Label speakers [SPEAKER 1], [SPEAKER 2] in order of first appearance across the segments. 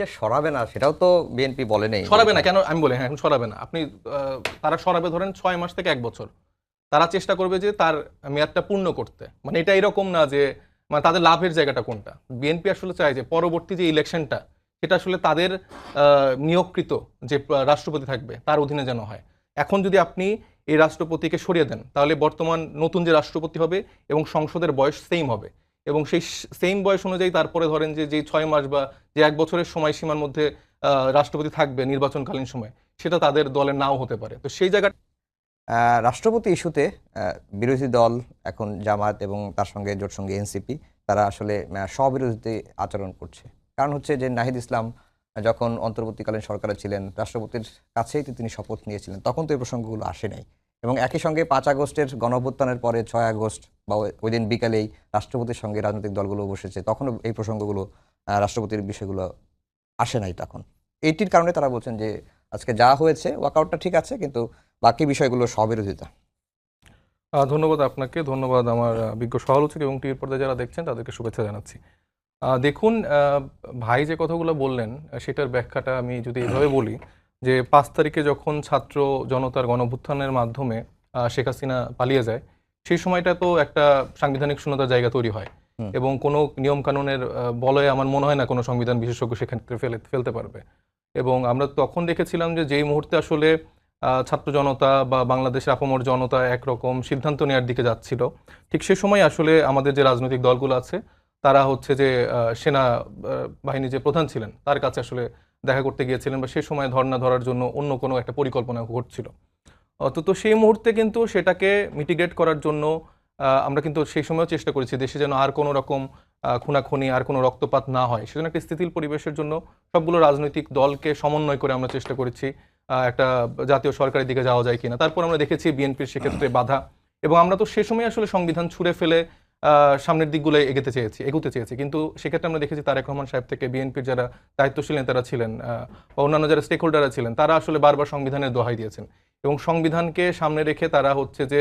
[SPEAKER 1] যে সরাবে না সেটাও তো বিএনপি বলে নেই।
[SPEAKER 2] সরাবে না কেন আমি বলি, হ্যাঁ এখন সরাবে না। আপনি তারা সরাবে ধরেন 6 মাস থেকে 1 বছর। তারা চেষ্টা করবে যে তার মেয়াদটা পূর্ণ করতে। মানে এটা এরকম না যে মানে তাদের লাভের জায়গাটা কোনটা। বিএনপি আসলে চায় যে পরবর্তী যে ইলেকশনটা সেটা আসলে তাদের নিয়োগকৃত যে রাষ্ট্রপতি থাকবে তার অধীনে যেন হয়। এখন যদি আপনি এই রাষ্ট্রপতিকে সরিয়ে দেন তাহলে বর্তমান নতুন যে রাষ্ট্রপতি হবে এবং সংসদের বয়স সেম হবে এবং সেই সেম বয়স অনুযায়ী তারপরে ধরেন যে যেই 6 মাস বা যে 1 বছরের সময়সীমার মধ্যে রাষ্ট্রপতি থাকবে নির্বাচনকালীন সময় সেটা তাদের দলের নাও হতে পারে। তো সেই জায়গা
[SPEAKER 1] রাষ্ট্রপতি ইস্যুতে বিরোধী দল এখন জামায়াত এবং তার সঙ্গে জোটসঙ্গী এনসিপি তারা আসলে স্ববিরোধিতা আচরণ করছে। কারণ হচ্ছে যে নাহিদ ইসলাম যখন অন্তর্বর্তীকালীন সরকারে ছিলেন, রাষ্ট্রপতির কাছেই তো তিনি শপথ নিয়েছিলেন, তখন তো এই প্রসঙ্গগুলো আসে নাই। এবং একই সঙ্গে 5 আগস্টের গণঅভ্যুত্থানের পরে 6 আগস্ট বা ওই দিন বিকালেই রাষ্ট্রপতির সঙ্গে রাজনৈতিক দলগুলো বসেছে, তখনও এই প্রসঙ্গগুলো রাষ্ট্রপতির বিষয়গুলো আসে নাই তখন। এইটির কারণে তারা বলছেন যে আজকে যা হয়েছে ওয়াকআউটটা ঠিক আছে, কিন্তু বাকি বিষয়গুলো স্ববিরোধিতা।
[SPEAKER 2] ধন্যবাদ আপনাকে, ধন্যবাদ আমার বিজ্ঞ সহালোচক এবং টিভির পর্দায় যারা দেখছেন তাদেরকে শুভেচ্ছা জানাচ্ছি। দেখুন, ভাই যে কথাগুলো বললেন সেটার ব্যাখ্যাটা আমি যদি এভাবে বলি যে 5 তারিখে যখন ছাত্র জনতার গণঅভ্যুত্থানের মাধ্যমে শেখ হাসিনা পালিয়ে যায়, সেই সময়টা তো একটা সাংবিধানিক শূন্যতার জায়গা তৈরি হয় এবং কোনো নিয়মকানুনের বলয়ে আমার মনে হয় না কোনো সংবিধান বিশেষজ্ঞ সেক্ষেত্রে ফেলতে পারবে। এবং আমরা তখন দেখেছিলাম যে যেই মুহূর্তে আসলে ছাত্র জনতা বা বাংলাদেশের আপামর জনতা একরকম সিদ্ধান্ত নেওয়ার দিকে যাচ্ছিল, ঠিক সে সময় আসলে আমাদের যে রাজনৈতিক দলগুলো আছে তারা হচ্ছে যে সেনা বাহিনী যে প্রধান ছিলেন তার কাছে আসলে দেখা করতে গিয়েছিলেন বা সে সময় ধর্ণা ধরার জন্য অন্য কোনো একটা পরিকল্পনা ঘটছিল। তো সেই মুহূর্তে কিন্তু সেটাকে মিটিগেট করার জন্য আমরা কিন্তু সেই সময়ও চেষ্টা করেছি দেশে যেন আর কোনো রকম খুনাখুনি আর কোনো রক্তপাত না হয়, সেজন্য একটা স্থিতিশীল পরিবেশের জন্য সবগুলো রাজনৈতিক দলকে সমন্বয় করে আমরা চেষ্টা করেছি একটা জাতীয় সরকারের দিকে যাওয়া যায় কিনা। তারপর আমরা দেখেছি বিএনপির সেক্ষেত্রে বাধা, এবং আমরা তো সে সময় আসলে সংবিধান ছুঁড়ে ফেলে সামনের দিকগুলো এগোতে চেয়েছি, কিন্তু সেক্ষেত্রে আমরা দেখেছি তারেক রহমান সাহেব থেকে বিএনপির যারা দায়িত্বশীল নেতারা ছিলেন বা অন্যান্য যারা স্টেক হোল্ডাররা ছিলেন তারা আসলে বারবার সংবিধানের দোহাই দিয়েছেন এবং সংবিধানকে সামনে রেখে তারা হচ্ছে যে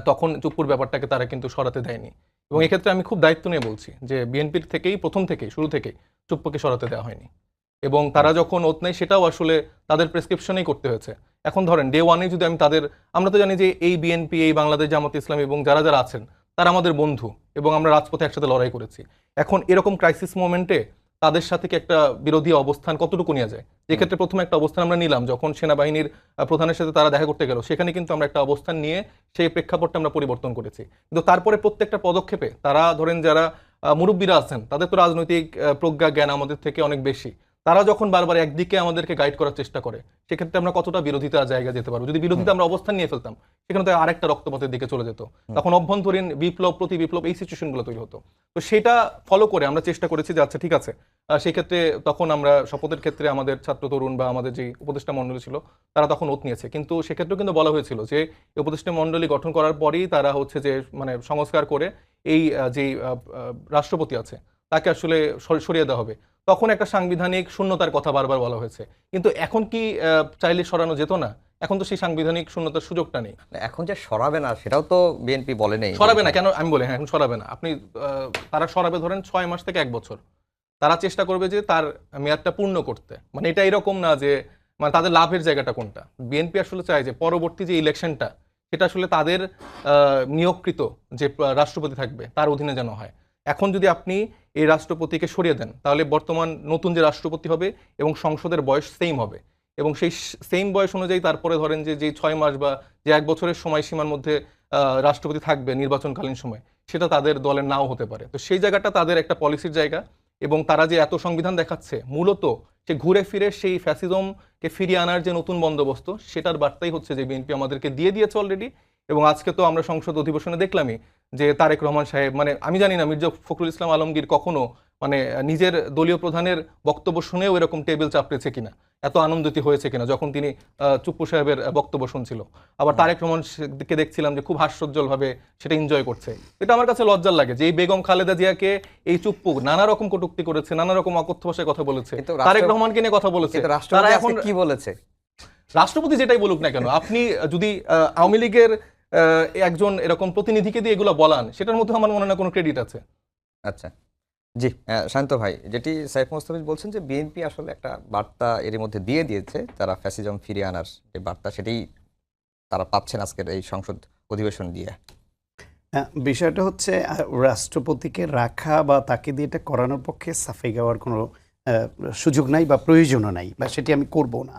[SPEAKER 2] তখন চুপ্পুর ব্যাপারটাকে তারা কিন্তু সরাতে দেয়নি। এবং এক্ষেত্রে আমি খুব দায়িত্ব নিয়ে বলছি যে বিএনপির থেকেই প্রথম থেকেই শুরু থেকেই চুপ্পুকে সরাতে দেওয়া হয়নি এবং তারা যখন ওত নেয় সেটাও আসলে তাদের প্রেসক্রিপশনেই করতে হয়েছে। এখন ধরেন ডে ওয়ানে যদি আমরা তো জানি যে এই বিএনপি, এই বাংলাদেশ জামাত ইসলামী এবং যারা যারা আছেন তারা আমাদের বন্ধু এবং আমরা রাজপথে একসাথে লড়াই করেছি। এখন এরকম ক্রাইসিস মোমেন্টে তাদের সাথে কি একটা বিরোধী অবস্থান কতটুকু নেওয়া যায়, যেক্ষেত্রে প্রথমে একটা অবস্থান আমরা নিলাম যখন সেনাবাহিনীর প্রধানের সাথে তারা দেখা করতে গেল, সেখানে কিন্তু আমরা একটা অবস্থান নিয়ে সেই প্রেক্ষাপটটা আমরা পরিবর্তন করেছি। কিন্তু তারপরে প্রত্যেকটা পদক্ষেপে তারা ধরেন যারা মুরব্বীরা আছেন তাদের তো রাজনৈতিক প্রজ্ঞা জ্ঞান আমাদের থেকে অনেক বেশি, তারা যখন বারবার একদিকে আমাদেরকে গাইড করার চেষ্টা করে সেক্ষেত্রে আমরা কতটা বিরোধিতার জায়গা যেতে পারবো। যদি বিরোধিতা আমরা অবস্থান নিয়ে ফেলতাম সেখানে তো আরেকটা রক্তপাতের দিকে চলে যেত, তখন অভ্যন্তরীণ বিপ্লব প্রতি বিপ্লব এই সিচুয়েশনগুলো তৈরি হতো। তো সেটা ফলো করে আমরা চেষ্টা করেছি যে আচ্ছা ঠিক আছে, সেই ক্ষেত্রে তখন আমরা শপথের ক্ষেত্রে আমাদের ছাত্র তরুণ বা আমাদের যে উপদেষ্টা মণ্ডলী ছিল তারা তখন ওত নিয়েছে, কিন্তু সেক্ষেত্রেও কিন্তু বলা হয়েছিল যে এই উপদেষ্টা মণ্ডলী গঠন করার পরেই তারা হচ্ছে যে মানে সংস্কার করে এই যে রাষ্ট্রপতি আছে তাকে আসলে সরিয়ে দেওয়া হবে। তখন একটা সাংবিধানিক শূন্যতার কথা বারবার বলা হয়েছে, কিন্তু এখন কি চাইলে সরানো যেত না? এখন তো সেই সাংবিধানিক শূন্যতার সুযোগটা নেই।
[SPEAKER 1] এখন যে সরাবে না সেটাও তো বিএনপি বলে নেই।
[SPEAKER 2] সরাবে না কেন আমি বলি, হ্যাঁ এখন সরাবে না। আপনি তারা সরাবে ধরেন 6 মাস থেকে 1 বছর। তারা চেষ্টা করবে যে তার মেয়াদটা পূর্ণ করতে। মানে এটা এরকম না যে মানে তাদের লাভের জায়গাটা কোনটা। বিএনপি আসলে চায় যে পরবর্তী যে ইলেকশনটা সেটা আসলে তাদের নিয়োগকৃত যে রাষ্ট্রপতি থাকবে তার অধীনে যেন হয়। এখন যদি আপনি এই রাষ্ট্রপতিকে সরিয়ে দেন তাহলে বর্তমান নতুন যে রাষ্ট্রপতি হবে এবং সংসদের বয়স সেম হবে এবং সেই সেম বয়স অনুযায়ী তারপরে ধরেন যে যেই 6 মাস বা যে 1 বছরের সময়সীমার মধ্যে রাষ্ট্রপতি থাকবে নির্বাচনকালীন সময় সেটা তাদের দলের নাও হতে পারে। তো সেই জায়গাটা তাদের একটা পলিসির জায়গা এবং তারা যে এত সংবিধান দেখাচ্ছে মূলত সে ঘুরে ফিরে সেই ফ্যাসিজমকে ফিরিয়ে আনার যে নতুন বন্দোবস্ত সেটার বার্তাই হচ্ছে যে বিএনপি আমাদেরকে দিয়ে দিয়েছে অলরেডি। এবং আজকে তো আমরা সংসদ অধিবেশনে দেখলামই যে তারেক রহমান সাহেব, মানে আমি জানি না মির্জা ফখরুল ইসলাম আলমগীর কখনো মানে নিজের দলীয় প্রধানের বক্তব্য শুনেও এরকম টেবিল চাপড়েছে কিনা, এত আনন্দিত হয়েছে কিনা যখন তিনি চুপ্পু সাহেবের বক্তব্য শুনছিল। আবার তারেক রহমানকে দেখছিলাম যে খুব হাস্যোজ্জ্বল ভাবে সেটা এনজয় করছে। এটা আমার কাছে লজ্জার লাগে যে এই বেগম খালেদা জিয়াকে এই চুপ্পু নানা রকম কটূক্তি করেছে, নানা রকম অকথ্য ভাষায় কথা বলেছে, তারেক রহমানকে নিয়ে কথা বলেছে।
[SPEAKER 1] তারা এখন কি বলেছে?
[SPEAKER 2] রাষ্ট্রপতি যেটাই বলুক না কেন, আপনি যদি আওয়ামী লীগের একজন এরকম প্রতিনিধিকে দিয়ে এগুলো বলান সেটার মধ্যে আমার মনে হয় কোনো ক্রেডিট আছে।
[SPEAKER 1] আচ্ছা, জি, শান্ত ভাই, যেটি সাইফ মোস্তাফিজ বলছেন যে বিএনপি আসলে একটা বার্তা এর মধ্যে দিয়ে দিয়েছে, তারা ফ্যাসিজম ফিরিয়ে আনার যে বার্তা সেটাই তারা পাচ্ছেন আজকের এই সংসদ অধিবেশন দিয়ে।
[SPEAKER 3] বিষয়টা হচ্ছে রাষ্ট্রপতিকে রাখা বা তাকে দিয়ে এটা করানোর পক্ষে সাফাই গাওয়ার কোনো সুযোগ নাই বা প্রয়োজনও নাই, বা সেটি আমি করব না।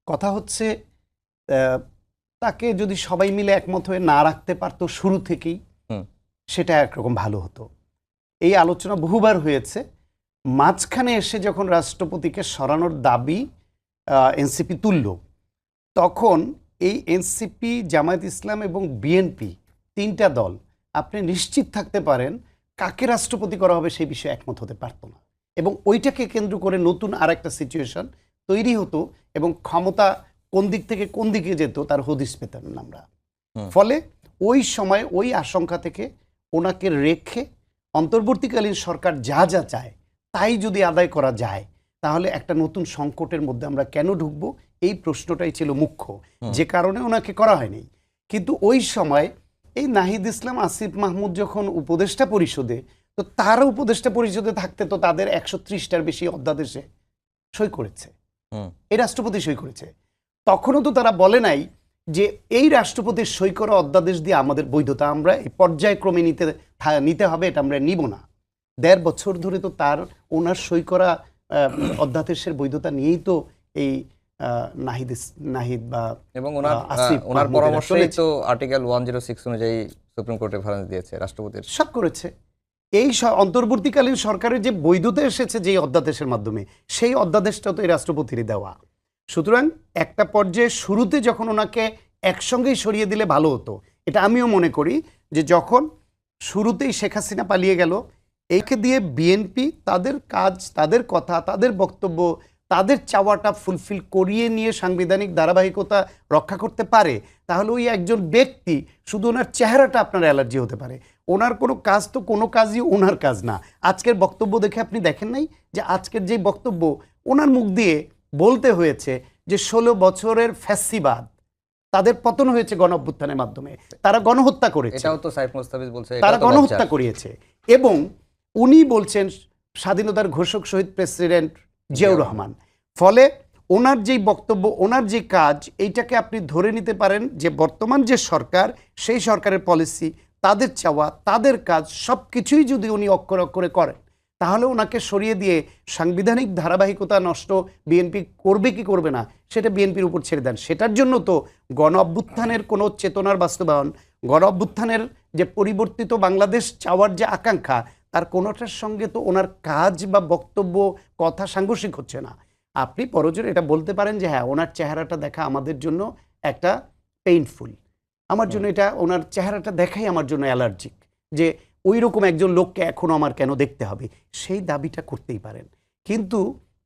[SPEAKER 3] কথা হচ্ছে তাকে যদি সবাই মিলে একমত হয়ে না রাখতে পারতো শুরু থেকেই, সেটা একরকম ভালো হতো। এই আলোচনা বহুবার হয়েছে। মাঝখানে এসে যখন রাষ্ট্রপতিকে সরানোর দাবি এনসিপি তুলল, তখন এই এনসিপি, জামায়াত ইসলাম এবং বিএনপি, তিনটা দল আপনি নিশ্চিত থাকতে পারেন কাকে রাষ্ট্রপতি করা হবে সেই বিষয়ে একমত হতে পারতো না, এবং ওইটাকে কেন্দ্র করে নতুন আর একটা সিচুয়েশন তৈরি হতো এবং ক্ষমতা কোন দিক থেকে কোন দিকে যেত তার হদিস পেতাম না আমরা। ফলে ওই সময় ওই আশঙ্কা থেকে ওনাকে রেখে অন্তর্বর্তীকালীন সরকার যা যা চায় তাই যদি আদায় করা যায়, তাহলে একটা নতুন সংকটের মধ্যে আমরা কেন ঢুকবো, এই প্রশ্নটাই ছিল মুখ্য, যে কারণে ওনাকে করা হয়নি। কিন্তু ওই সময় এই নাহিদ ইসলাম, আসিফ মাহমুদ যখন উপদেষ্টা পরিষদে, তো তারা উপদেষ্টা পরিষদে থাকতে তো তাদের 130টার বেশি অধ্যাদেশে সই করেছে, এই রাষ্ট্রপতি সই করেছে। তখনও তো তারা বলে নাই যে এই রাষ্ট্রপতির সই করা অধ্যাদেশ দিয়ে আমাদের বৈধতা আমরা এই পর্যায়ক্রমে নিতে হবে, এটা আমরা নিব না। 1.5 বছর ধরে তো ওনার সই করা অধ্যাদেশের বৈধতা নিয়েই তো এই নাহিদ বা
[SPEAKER 1] এবং
[SPEAKER 3] আসিফ
[SPEAKER 1] ওনার
[SPEAKER 3] মাহমুদের
[SPEAKER 1] পরামর্শেই তো আর্টিকেল 106 অনুযায়ী সুপ্রিম কোর্ট রেফারেন্স দিয়েছে রাষ্ট্রপতির।
[SPEAKER 3] সব করেছে। এই অন্তর্বর্তীকালীন সরকারের যে বৈধতা এসেছে যে অধ্যাদেশের মাধ্যমে, সেই অধ্যাদেশটা তো এই রাষ্ট্রপতিরই দেওয়া। সুতরাং একটা পর্যায়ে শুরুতে যখন ওনাকে একসঙ্গেই সরিয়ে দিলে ভালো হতো, এটা আমিও মনে করি। যে যখন শুরুতেই শেখ হাসিনা পালিয়ে গেল, এইকে দিয়ে বিএনপি তাদের কাজ, তাদের কথা, তাদের বক্তব্য, তাদের চাওয়াটা ফুলফিল করিয়ে নিয়ে সাংবিধানিক ধারাবাহিকতা রক্ষা করতে পারে, তাহলে ওই একজন ব্যক্তি শুধু ওনার চেহারাটা আপনার অ্যালার্জি হতে পারে, ওনার কোনো কাজ তো কোনো কাজই ওনার কাজ না। আজকের বক্তব্য দেখে আপনি দেখেন নাই যে আজকের যেই বক্তব্য ওনার মুখ দিয়ে বলতে হয়েছে যে 16 বছরের ফ্যাসিবাদ, তাদের পতন হয়েছে গণঅভ্যুত্থানের মাধ্যমে, তারা গণহত্যা করেছে,
[SPEAKER 1] এটাও তো সাইফ মোস্তাফিজ বলছে,
[SPEAKER 3] তারা গণহত্যা করিয়েছে। এবং উনি বলছেন স্বাধীনতার ঘোষক শহীদ প্রেসিডেন্ট জিয়াউর রহমান। ফলে ওনার যেই বক্তব্য, ওনার যে কাজ, এইটাকে আপনি ধরে নিতে পারেন যে বর্তমান যে সরকার, সেই সরকারের পলিসি, তাদের চাওয়া, তাদের কাজ, সব কিছুই যদি উনি অক্ষরে অক্ষরে করেন, তাহলে ওনাকে সরিয়ে দিয়ে সাংবিধানিক ধারাবাহিকতা নষ্ট বিএনপি করবে কি করবে না সেটা বিএনপির উপর ছেড়ে দেন। সেটার জন্য তো গণ অভ্যুত্থানের কোনো চেতনার বাস্তবায়ন, গণ অভ্যুত্থানের যে পরিবর্তিত বাংলাদেশ চাওয়ার যে আকাঙ্ক্ষা, তার কোনোটার সঙ্গে তো ওনার কাজ বা বক্তব্য, কথা সাংঘর্ষিক হচ্ছে না। আপনি পরজোর এটা বলতে পারেন যে হ্যাঁ, ওনার চেহারাটা দেখা আমাদের জন্য একটা পেইনফুল, আমার জন্য এটা, ওনার চেহারাটা দেখাই আমার জন্য অ্যালার্জিক, যে ওই রকম একজন লোককে এখনও আমার কেন দেখতে হবে, সেই দাবিটা করতেই পারেন। কিন্তু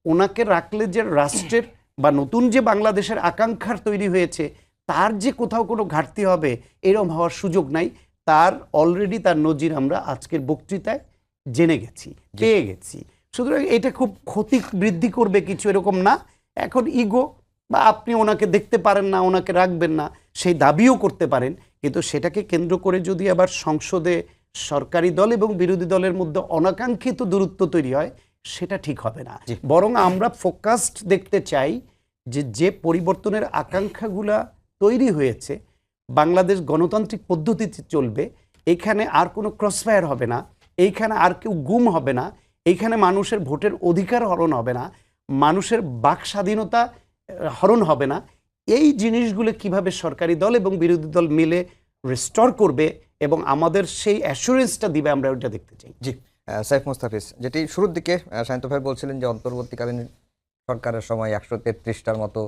[SPEAKER 3] ওনাকে রাখলে যে রাষ্ট্রের বা নতুন যে বাংলাদেশের আকাঙ্ক্ষার তৈরি হয়েছে, তার যে কোথাও কোনো ঘাটতি হবে এরকম হওয়ার সুযোগ নাই। তার অলরেডি তার নজির আমরা আজকের বক্তৃতায় জেনে গেছি, পেয়ে গেছি। সুতরাং এটা খুব ক্ষতি বৃদ্ধি করবে কিছু এরকম না। এখন ইগো বা আপনি ওনাকে দেখতে পারেন না, ওনাকে রাখবেন না, সেই দাবিও করতে পারেন, কিন্তু সেটাকে কেন্দ্র করে যদি আবার সংসদে সরকারি দল এবং বিরোধী দলের মধ্যে অনাকাঙ্ক্ষিত দূরত্ব তৈরি হয়, সেটা ঠিক হবে না। বরং আমরা ফোকাসড দেখতে চাই যে পরিবর্তনের আকাঙ্ক্ষাগুলা তৈরি হয়েছে, বাংলাদেশ গণতান্ত্রিক পদ্ধতিতে চলবে, এখানে আর কোনো ক্রসফায়ার হবে না, এইখানে আর কেউ গুম হবে না, এইখানে মানুষের ভোটের অধিকার হরণ হবে না, মানুষের বাক স্বাধীনতা হরণ হবে না। এই জিনিসগুলো কিভাবে সরকারি দল এবং বিরোধী দল মিলে রিস্টোর করবে এবং আমাদের সেই অ্যাসুরেন্সটা দিবে, আমরা ওটা দেখতে চাই।
[SPEAKER 1] জি, সাইফ মোস্তাফিজ, যেটি শুরুর দিকে শান্ত ভাই বলছিলেন যে অন্তর্বর্তীকালীন সরকারের সময় 133টার মতো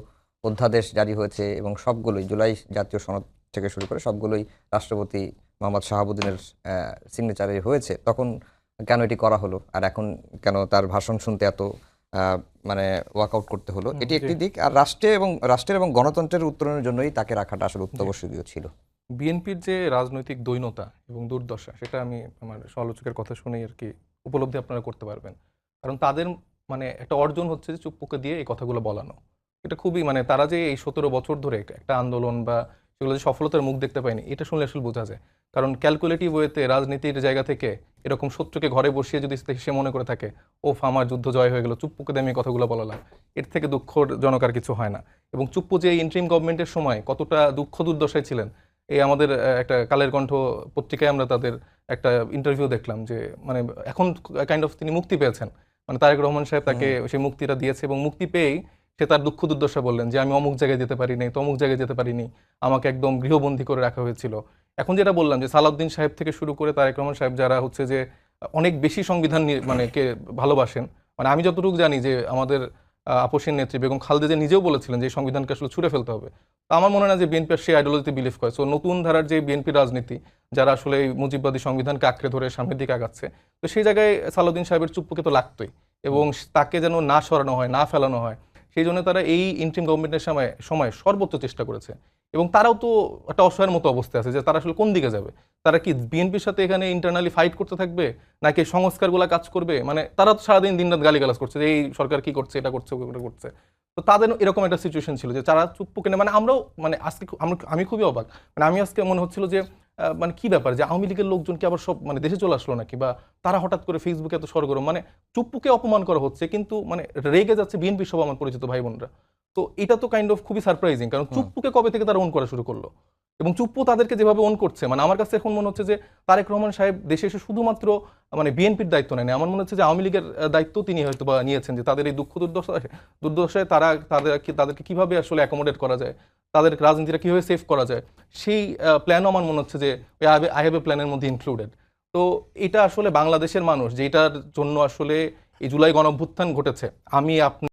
[SPEAKER 1] অধ্যাদেশ জারি হয়েছে এবং সবগুলোই জুলাই জাতীয় সনদ থেকে শুরু করে সবগুলোই রাষ্ট্রপতি মোহাম্মদ শাহাবুদ্দিনের সিগনেচারে হয়েছে, তখন কেন এটি করা হলো, আর এখন কেন তার ভাষণ শুনতে এত মানে ওয়ার্কআউট করতে হলো, এটি একটি দিক। আর রাষ্ট্রের এবং গণতন্ত্রের উত্তরণের জন্যই তাকে রাখাটা আসলে অত্যাবশ্যকীয় ছিল।
[SPEAKER 2] বিএনপির যে রাজনৈতিক দৈন্যতা এবং দুর্দশা, সেটা আমি আমার সমালোচকের কথা শুনেই আর কি উপলব্ধি আপনারা করতে পারবেন। কারণ তাদের মানে একটা অর্জন হচ্ছে যে চুপ্পুকে দিয়ে এই কথাগুলো বলানো। এটা খুবই মানে তারা যে এই 17 বছর ধরে একটা আন্দোলন বা সেগুলো যে সফলতার মুখ দেখতে পায়নি, এটা শুনলে আসলে বোঝা যায়। কারণ ক্যালকুলেটিভ ওয়েতে রাজনীতির জায়গা থেকে এরকম শত্রুকে ঘরে বসিয়ে যদি সে মনে করে থাকে ওফ আমার যুদ্ধ জয় হয়ে গেল, চুপ্পুকে দিয়ে আমি কথাগুলো বলালাম, এর থেকে দুঃখজনক আর কিছু হয় না। এবং চুপ্পু যে ইন্টারিম গভর্নমেন্টের সময় কতটা দুঃখ দুর্দশায় ছিলেন, এই আমাদের একটা কালের কণ্ঠ পত্রিকায় আমরা তাদের একটা ইন্টারভিউ দেখলাম যে মানে এখন কাইন্ড অফ তিনি মুক্তি পেয়েছেন, মানে তারেক রহমান সাহেব তাকে সেই মুক্তিটা দিয়েছে এবং মুক্তি পেয়েই সে তার দুঃখ দুর্দশা বললেন যে আমি অমুক জায়গায় যেতে পারিনি, তমুক জায়গায় যেতে পারিনি, আমাকে একদম গৃহবন্দী করে রাখা হয়েছিল। এখন যেটা বললাম যে সালাউদ্দিন সাহেব থেকে শুরু করে তারেক রহমান সাহেব যারা হচ্ছে যে অনেক বেশি সংবিধান মানে কে ভালোবাসেন, মানে আমি যতটুকু জানি যে আমাদের আপসীন নেত্রী বেগম খালেদা জিয়া নিজেও বলেছিলেন যে এই সংবিধানকে আসলে ছুঁড়ে ফেলতে হবে। তো আমার মনে হয় না যে বিএনপি সেই আইডিওলজিতে বিলিভ করে। সো নতুন ধারার যে বিএনপি রাজনীতি যারা আসলে এই মুজিববাদী সংবিধানকে আঁকড়ে ধরে সামনের দিকে আগাচ্ছে, তো সেই জায়গায় সালাউদ্দিন সাহেবের চুপ্পুকে তো লাগতোই এবং তাকে যেন না সরানো হয়, না ফেলানো হয়, সেই জন্য তারা এই ইন্টারিম গভর্নমেন্টের সময় সর্বোচ্চ চেষ্টা করেছে। এবং তারাও তো একটা অসহায়ের মতো অবস্থায় আছে যে তারা আসলে কোন দিকে যাবে, তারা কি বিএনপির সাথে এখানে ইন্টারনালি ফাইট করতে থাকবে নাকি সংস্কারগুলো কাজ করবে। মানে তারা তো সারাদিন দিনরাত গালিগালাজ করছে যে এই সরকার কি করছে, এটা করছে, ওটা করছে। তো তাদের এরকম একটা সিচুয়েশন ছিল যে তারা চুপ্পুকে মানে আমরাও মানে আজকে আমি খুবই অবাক, মানে আমি আজকে মনে হচ্ছিল যে মানে কি ব্যাপার যে আওয়ামী লীগের লোকজন কি আবার সব মানে দেশে চলে আসলো নাকি, বা তারা হঠাৎ করে ফেসবুকে এত সরগরম, মানে চুপ্পুকে অপমান করা হচ্ছে কিন্তু মানে রেগে যাচ্ছে বিএনপি সব আমার পরিচিত ভাই বোনরা। তো এটা তো কাইন্ড অফ খুবই সারপ্রাইজিং, কারণ চুপ্পুকে কবে থেকে তারা ওন করা শুরু করলো এবং চুপ্পু তাদেরকে যেভাবে ওন করছে, মানে আমার কাছে এখন মনে হচ্ছে যে তারেক রহমান সাহেব দেশে এসে শুধুমাত্র মানে বিএনপির দায়িত্ব নেন, আমার মনে হচ্ছে যে আওয়ামী লীগের দায়িত্ব তিনি হয়তো বা নিয়েছেন যে তাদের এই দুঃখ দুর্দশায় তাদেরকে কিভাবে আসলে অ্যাকোমোডেট করা যায়, তাদের রাজনীতিটা কিভাবে সেভ করা যায়, সেই প্ল্যানও আমার মনে হচ্ছে যে আই হ্যাভ এ প্ল্যানের মধ্যে ইনক্লুডেড। তো এটা আসলে বাংলাদেশের মানুষ যেটার জন্য আসলে এই জুলাই গণঅভ্যুত্থান ঘটেছে, আমি আপনি